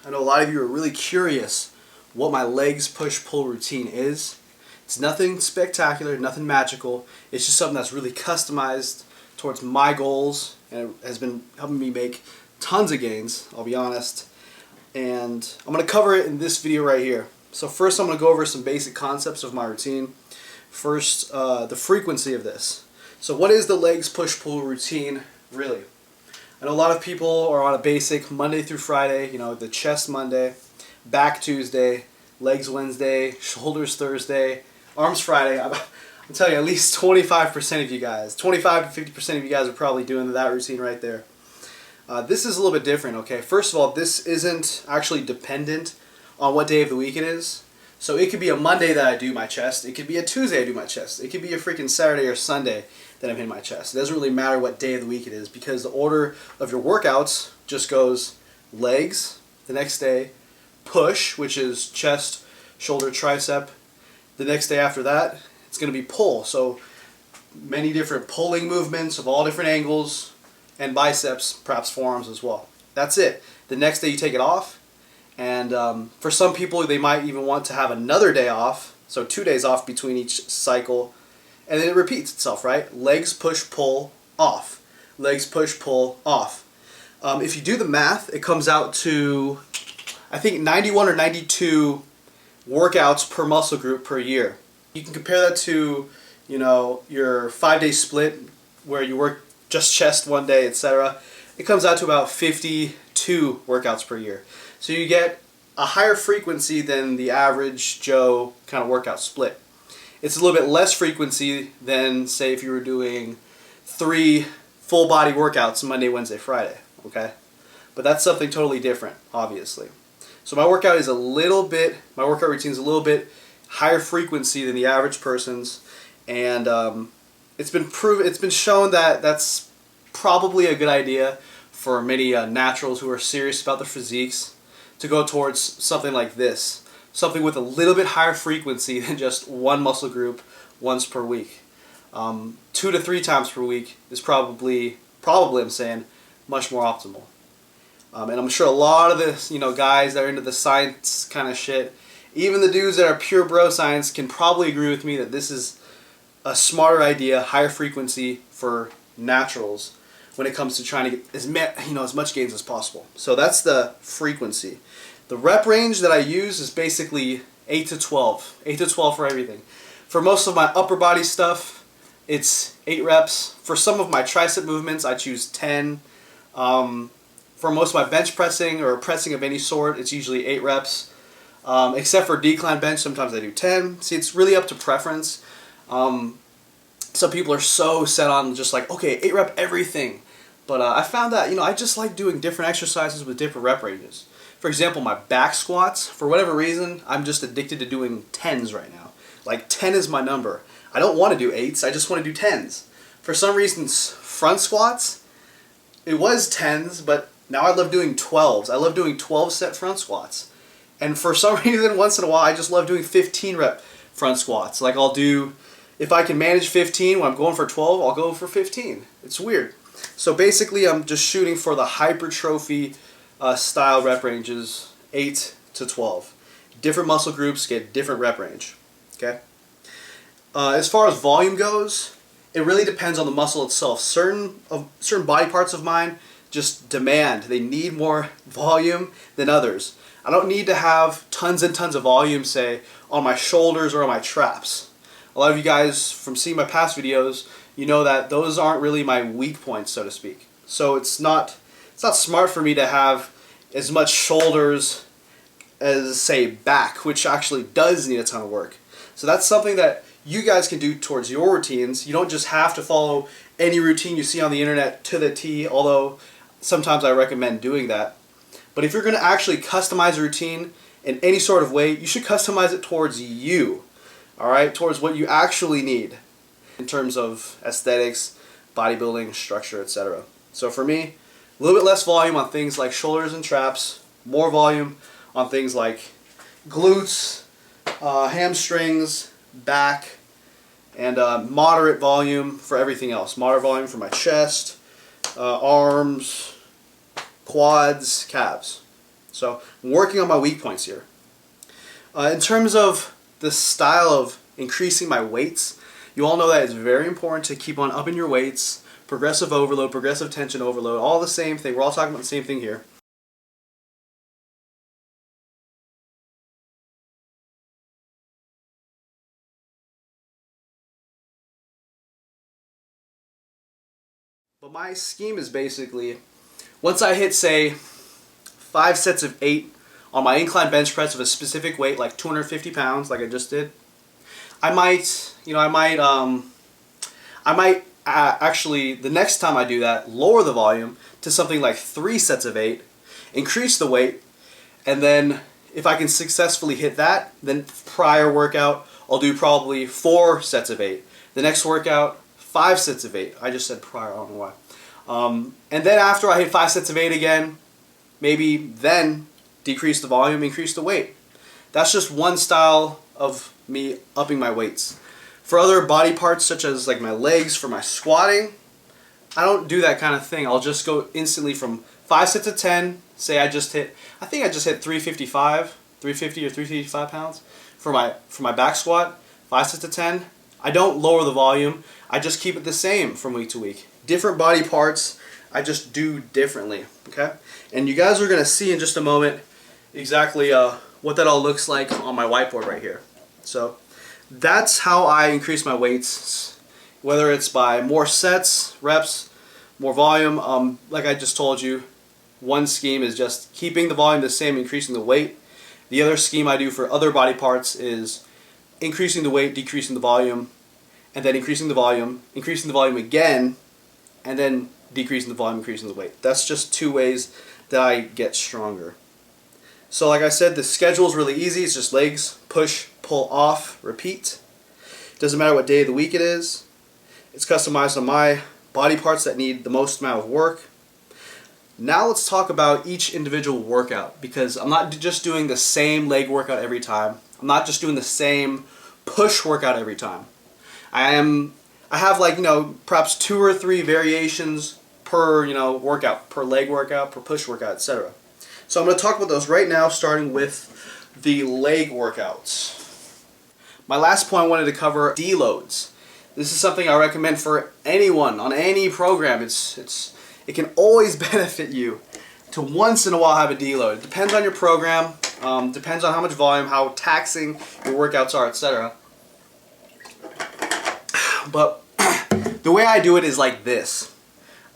I know a lot of you are really curious what my legs push-pull routine is. It's nothing spectacular, nothing magical. It's just something that's really customized towards my goals, and it has been helping me make tons of gains, I'll be honest. And I'm going to cover it in this video right here. So first I'm going to go over some basic concepts of my routine. First, the frequency of this. So what is the legs push-pull routine really? I know a lot of people are on a basic Monday through Friday, you know, the chest Monday, back Tuesday, legs Wednesday, shoulders Thursday, arms Friday. I'm telling you, at least 25% of you guys, 25 to 50% of you guys are probably doing that routine right there. This is a little bit different, okay? First of all, this isn't actually dependent on what day of the week it is. So it could be a Monday that I do my chest. It could be a Tuesday I do my chest. It could be a freaking Saturday or Sunday that I'm hitting my chest. It doesn't really matter what day of the week it is, because the order of your workouts just goes legs the next day, push, which is chest, shoulder, tricep. The next day after that, it's going to be pull. So many different pulling movements of all different angles, and biceps, perhaps forearms as well. That's it. The next day you take it off, and for some people they might even want to have another day off, so 2 days off between each cycle, and then it repeats itself, right? Legs, push, pull, off. Legs, push, pull, off. If you do the math, it comes out to, I think, 91 or 92 workouts per muscle group per year. You can compare that to, you know, your 5-day split where you work just chest one day, etc. It comes out to about 52 workouts per year. So you get a higher frequency than the average Joe kind of workout split. It's a little bit less frequency than, say, if you were doing 3 full body workouts Monday, Wednesday, Friday, okay? But that's something totally different, obviously. So my workout routine is a little bit higher frequency than the average person's, and it's been shown that that's probably a good idea for many naturals who are serious about their physiques to go towards something like this. Something with a little bit higher frequency than just one muscle group once per week. 2 to 3 times per week is probably I'm saying, much more optimal. And I'm sure a lot of the guys that are into the science kind of shit, even the dudes that are pure bro science, can probably agree with me that this is a smarter idea, higher frequency for naturals when it comes to trying to get as much gains as possible. So that's the frequency. The rep range that I use is basically 8 to 12. 8 to 12 for everything. For most of my upper body stuff, it's 8 reps. For some of my tricep movements, I choose 10. For most of my bench pressing or pressing of any sort, it's usually 8 reps. Except for decline bench, sometimes I do 10. See, it's really up to preference. Some people are so set on just like, okay, 8 rep everything. But I found that, I just like doing different exercises with different rep ranges. For example, my back squats, for whatever reason, I'm just addicted to doing 10s right now. Like 10 is my number. I don't want to do 8s, I just want to do 10s. For some reasons, front squats, it was 10s, but now I love doing 12s. I love doing 12 set front squats. And for some reason, once in a while, I just love doing 15 rep front squats. Like I'll do, if I can manage 15 when I'm going for 12, I'll go for 15. It's weird. So basically, I'm just shooting for the hypertrophy style rep ranges, 8 to 12. Different muscle groups get different rep range. Okay. As far as volume goes, it really depends on the muscle itself. Certain body parts of mine just demand, they need more volume than others. I don't need to have tons and tons of volume, say, on my shoulders or on my traps. A lot of you guys, from seeing my past videos, you know that those aren't really my weak points, so to speak. So it's not smart for me to have as much shoulders as, say, back, which actually does need a ton of work. So that's something that you guys can do towards your routines. You don't just have to follow any routine you see on the internet to the T, although sometimes I recommend doing that. But if you're going to actually customize a routine in any sort of way, you should customize it towards you, all right, towards what you actually need in terms of aesthetics, bodybuilding, structure, etc. So for me, a little bit less volume on things like shoulders and traps, more volume on things like glutes, hamstrings, back, and moderate volume for everything else. Moderate volume for my chest, arms, quads, calves. So I'm working on my weak points here. In terms of the style of increasing my weights, you all know that it's very important to keep on upping your weights. Progressive overload, progressive tension overload, all the same thing. We're all talking about the same thing here. But my scheme is basically, once I hit, say, 5 sets of 8 on my incline bench press of a specific weight, like 250 pounds, like I just did, I might actually, the next time I do that, lower the volume to something like 3 sets of 8, increase the weight, and then if I can successfully hit that, then prior workout, I'll do probably 4 sets of 8. The next workout, 5 sets of 8. I just said prior, I don't know why. And then after I hit 5 sets of 8 again, maybe then decrease the volume, increase the weight. That's just one style of me upping my weights. For other body parts, such as like my legs, for my squatting, I don't do that kind of thing. I'll just go instantly from 5 sets of 10. Say I think I just hit 350 or 355 pounds for my back squat. 5 sets of 10. I don't lower the volume. I just keep it the same from week to week. Different body parts, I just do differently. Okay, and you guys are gonna see in just a moment exactly what that all looks like on my whiteboard right here. So that's how I increase my weights, whether it's by more sets, reps, more volume. Like I just told you, one scheme is just keeping the volume the same, increasing the weight. The other scheme I do for other body parts is increasing the weight, decreasing the volume, and then increasing the volume again, and then decreasing the volume, increasing the weight. That's just 2 ways that I get stronger. So like I said, the schedule is really easy. It's just legs, push, pull, off, repeat. Doesn't matter what day of the week it is. It's customized on my body parts that need the most amount of work. Now let's talk about each individual workout, because I'm not just doing the same leg workout every time. I'm not just doing the same push workout every time. I have like, perhaps 2 or 3 variations per, workout, per leg workout, per push workout, etc. So I'm going to talk about those right now, starting with the leg workouts. My last point I wanted to cover, deloads. This is something I recommend for anyone on any program. It can always benefit you to once in a while have a deload. It depends on your program, depends on how much volume, how taxing your workouts are, etc. But the way I do it is like this.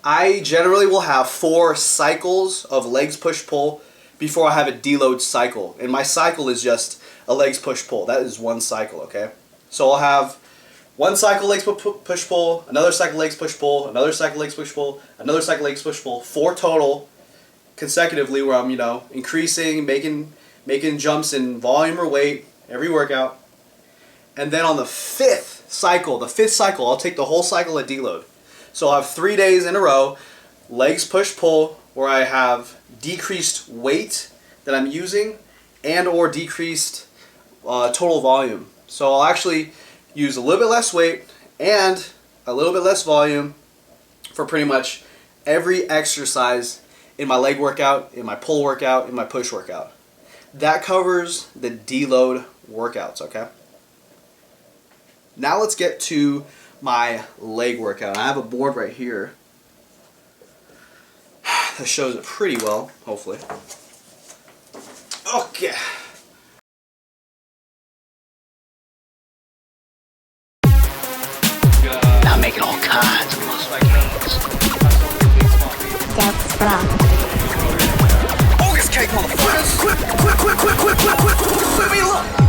I generally will have 4 cycles of legs push pull before I have a deload cycle. And my cycle is just a legs push pull. That is one cycle, okay? So I'll have 1 cycle legs push pull, another cycle legs push pull, another cycle legs push pull, another cycle legs push pull, 4 total consecutively where I'm, increasing, making jumps in volume or weight every workout. And then on the 5th cycle, I'll take the whole cycle at deload. So I'll have 3 days in a row, legs push pull, where I have decreased weight that I'm using and or decreased total volume. So I'll actually use a little bit less weight and a little bit less volume for pretty much every exercise in my leg workout, in my pull workout, in my push workout. That covers the deload workouts, okay? Now let's get to my leg workout. I have a board right here that shows it pretty well, hopefully. Okay. Now I'm making all kinds of muscle Ogus cake, motherfuckers! Quick! Let me look!